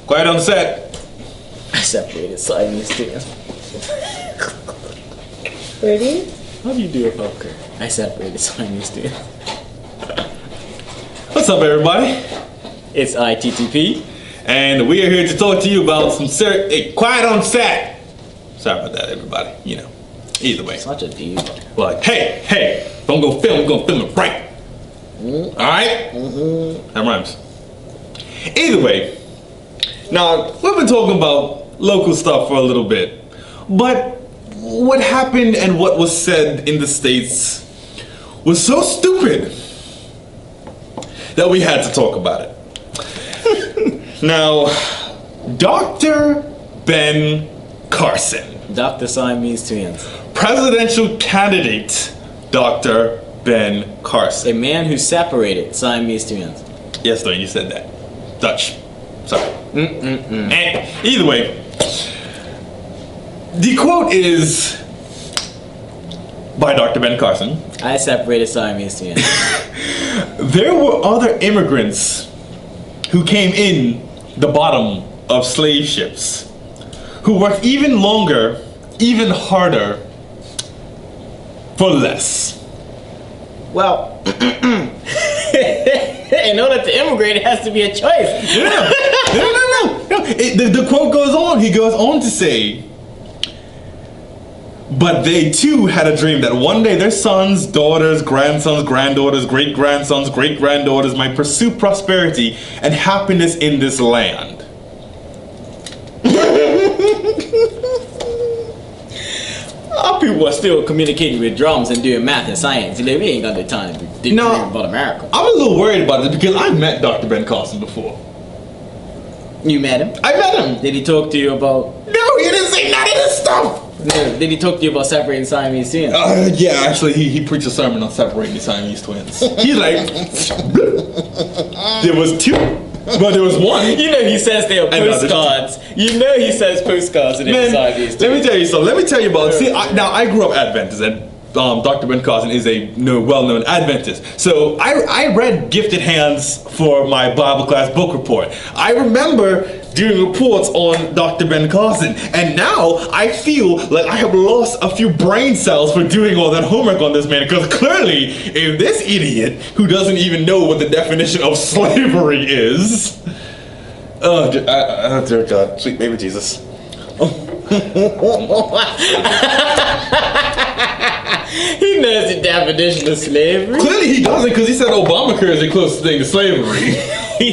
Quiet on set. I separated Siamese twins. Ready? How do you do a popcorn? I separated Siamese twins. What's up, everybody? It's ITTP. And we are here to talk to you about some hey, quiet on set. Sorry about that, everybody. You know, either way. Such a diva. Like, hey, don't go film. We're gonna film it right. All right? That rhymes. Either way. Now, we've been talking about local stuff for a little bit, but what happened and what was said in the States was so stupid that we had to talk about it. Now, Doctor Ben Carson. Dr. Siamese twins. Presidential candidate Dr. Ben Carson. A man who separated Siamese twins. Yes, Dwayne, you said that. Dutch. Sorry. And either way, the quote is by Dr. Ben Carson. I separated Siamese twins. There were other immigrants who came in the bottom of slave ships who worked even longer, even harder, for less. Well, in order to immigrate, it has to be a choice. No. The quote goes on. He goes on to say, but they too had a dream that one day their sons, daughters, grandsons, granddaughters, great-grandsons, great-granddaughters might pursue prosperity and happiness in this land. Our people are still communicating with drums and doing math and science. You know, we ain't got the time to dream about America. I'm a little worried about it because I've met Dr. Ben Carson before. You met him? I met him. Did he talk to you about... No, he didn't say none of this stuff. No, did he talk to you about separating Siamese twins? Yeah, actually, he preached a sermon on separating the Siamese twins. He's like, there was two, but there was one. You know he says they are postcards. You know he says postcards in the Siamese twins. Let me tell you something. Let me tell you about. See, now I grew up Adventist, and Dr. Ben Carson is a well-known Adventist. So I read Gifted Hands for my Bible class book report. I remember doing reports on Dr. Ben Carson, and now I feel like I have lost a few brain cells for doing all that homework on this man, because clearly, if this idiot who doesn't even know what the definition of slavery is, oh dear God, sweet baby Jesus. He knows the definition of slavery. Clearly he doesn't, because he said Obamacare is the closest thing to slavery.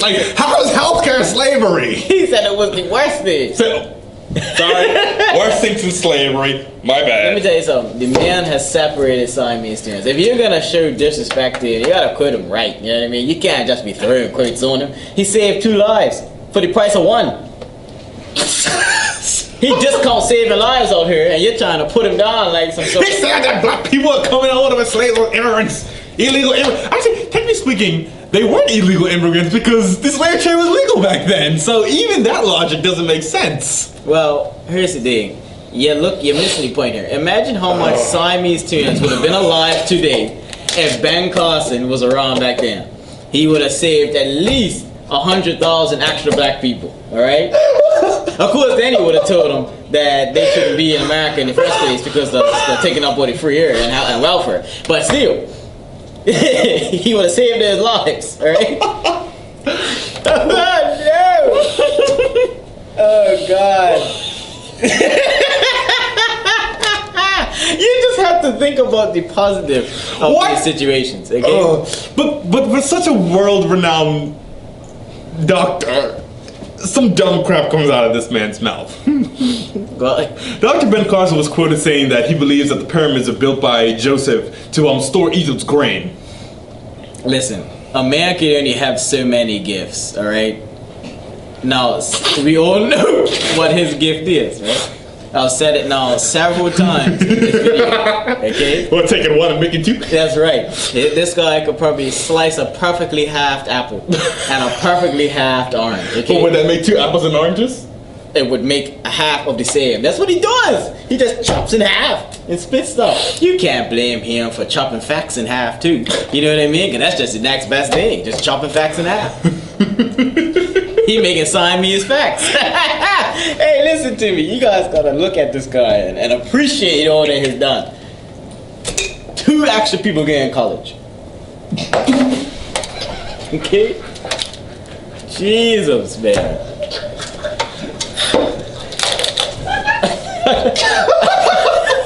Like, how is healthcare slavery? He said it was the worst thing. Sorry, worst thing since slavery. My bad. Let me tell you something. The man has separated Siamese twins. If you're gonna show disrespect to him, you gotta quote him right. You know what I mean? You can't just be throwing quotes on him. He saved 2 lives for the price of 1. He just can't save lives out here, and you're trying to put him down like some sort of... He said that black people are coming out of slaves or immigrants. Illegal immigrants. Actually, technically speaking, they weren't illegal immigrants because the slave trade was legal back then. So even that logic doesn't make sense. Well, here's the thing. You're missing the point here. Imagine how much Siamese twins would have been alive today if Ben Carson was around back then. He would have saved at least 100,000 extra black people, alright? Of course, then he would have told them that they shouldn't be in America in the first place because they're taking up all the free air and welfare. But still, he would have saved their lives, alright? Oh, no! Oh, God. You just have to think about the positive of these situations, okay? But for such a world-renowned doctor, some dumb crap comes out of this man's mouth. Dr. Ben Carson was quoted saying that he believes that the pyramids are built by Joseph to store Egypt's grain. Listen, a man can only have so many gifts, alright? Now, we all know what his gift is, right? I've said it now several times in this video, okay? We're taking one and making 2? That's right. This guy could probably slice a perfectly halved apple and a perfectly halved orange, okay? But would that make 2 apples and oranges? It would make a half of the same. That's what he does. He just chops in half and spits stuff. You can't blame him for chopping facts in half too. You know what I mean? Because that's just the next best thing. Just chopping facts in half. He making Siamese facts. Hey, listen to me. You guys gotta look at this guy and appreciate all that he's done. 2 extra people get in college. Okay? Jesus, man.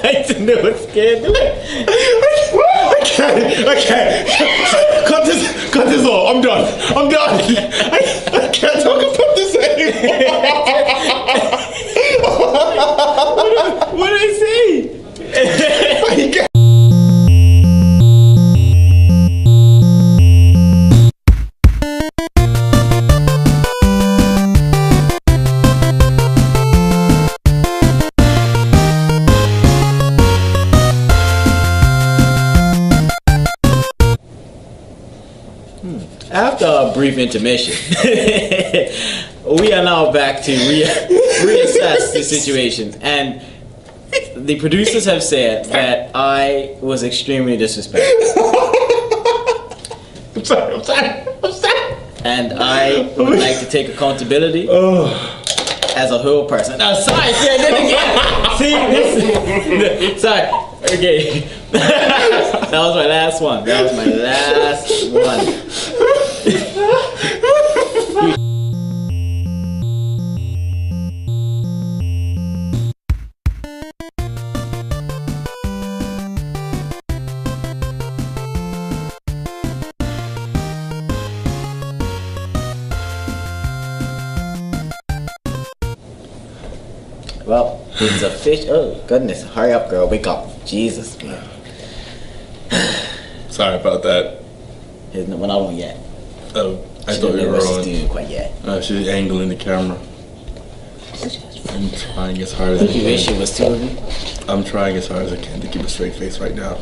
I didn't know what scared do it. I can't. Cut this off. I'm done. I can't talk about this anymore. What did I say? After a brief intermission, we are now back to reassess the situation, and the producers have said that I was extremely disrespectful. I'm sorry. And I would like to take accountability as a whole person. No, sorry, see, I did it again. See, this, sorry. Okay. That was my last one. Well, it's a fish. Oh, goodness. Hurry up, girl. Wake up. Jesus, man. Sorry about that. We're not on yet. Oh, I thought you were on. Doing quite yet. She's angling the camera. I'm trying as hard as I You wish it was 2 of you? I'm trying as hard as I can to keep a straight face right now.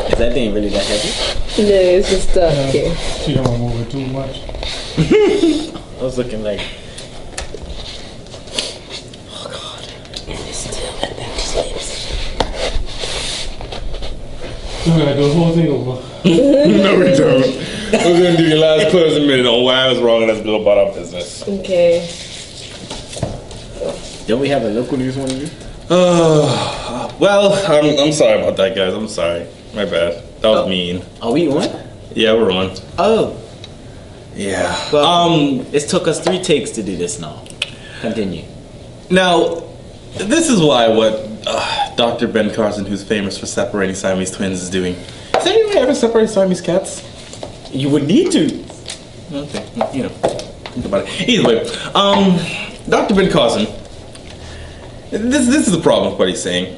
Is that thing really that heavy? No, it's just stuck here. She don't want to move it too much. I was looking like... Oh, God. It's still at that space. We gotta do the whole thing over. No, we don't. We're gonna do your last closing minute on why I was wrong and let's go about our business. Okay. Don't we have a local news one of you? Well, I'm sorry about that, guys. I'm sorry. My bad. That was mean. Are we on? Yeah, we're on. Oh. Yeah. Well, it took us 3 takes to do this now. Continue. Now, this is why what Doctor Ben Carson, who's famous for separating Siamese twins, is doing. Has anyone ever separated Siamese cats? You would need to. Okay, you know, think about it. Either way, Doctor Ben Carson. This is the problem with what he's saying.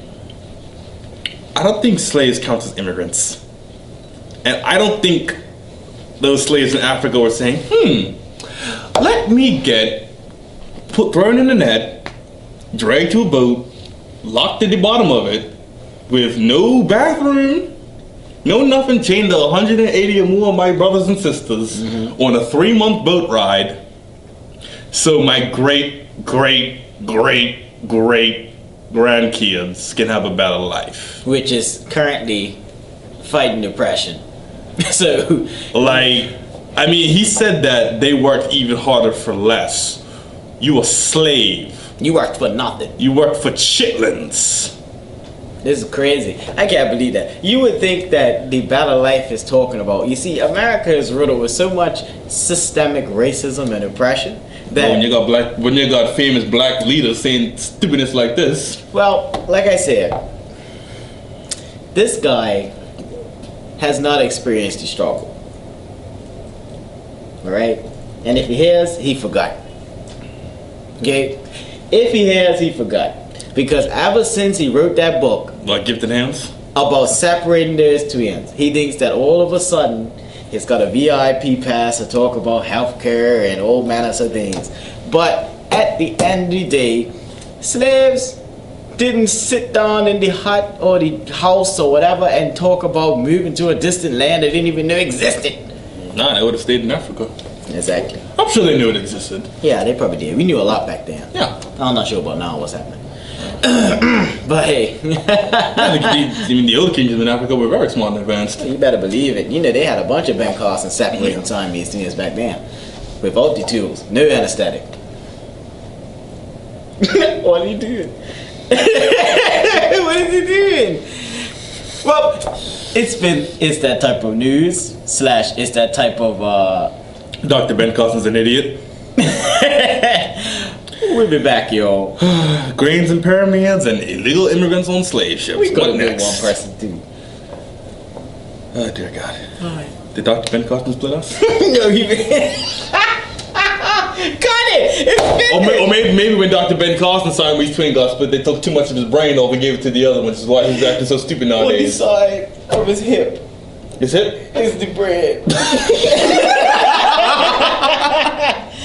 I don't think slaves count as immigrants, and I don't think those slaves in Africa were saying, let me get thrown in the net, dragged to a boat, locked at the bottom of it, with no bathroom, no nothing, chained to 180 or more of my brothers and sisters on a 3-month boat ride, so my great grandkids can have a better life. Which is currently fighting depression. So, like, I mean, he said that they worked even harder for less. You a slave. you worked for nothing. You worked for chitlins. This is crazy. I can't believe that. You would think that the better life is talking about. You see, America is riddled with so much systemic racism and oppression that when you got famous black leaders saying stupidness like this. well, like I said, this guy has not experienced the struggle. Alright? And if he has, he forgot. Okay? If he has, he forgot. Because ever since he wrote that book, Like Gifted Hands? about separating those twins, he thinks that all of a sudden he's got a VIP pass to talk about healthcare and all manners of things. But at the end of the day, slaves didn't sit down in the hut or the house or whatever and talk about moving to a distant land they didn't even know existed. Nah, they would have stayed in Africa. Exactly. I'm sure they knew it existed. Yeah, they probably did. We knew a lot back then. Yeah. I'm not sure about now what's happening. But hey, Even the other kingdoms in Africa were very smart and advanced. you better believe it. You know they had a bunch of Ben Carson separating Siamese twins back then, without the tools, no anesthetic. What are you doing? What is he doing? Well, it's that type of news / it's that type of Dr. Ben Carson's an idiot. We'll be back, y'all. Grains and pyramids and illegal immigrants on slave ships. We could What have been next? one person too. Oh dear God. Alright. Did Dr. Ben Carson split us? No, he cut it! It's Or maybe when Dr. Ben Carson Siamese twin got split, they took too much of his brain off and gave it to the other one, which is why he's acting so stupid on the nowadays. side of his hip Is it? is the bread.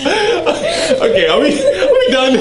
Okay, are we done?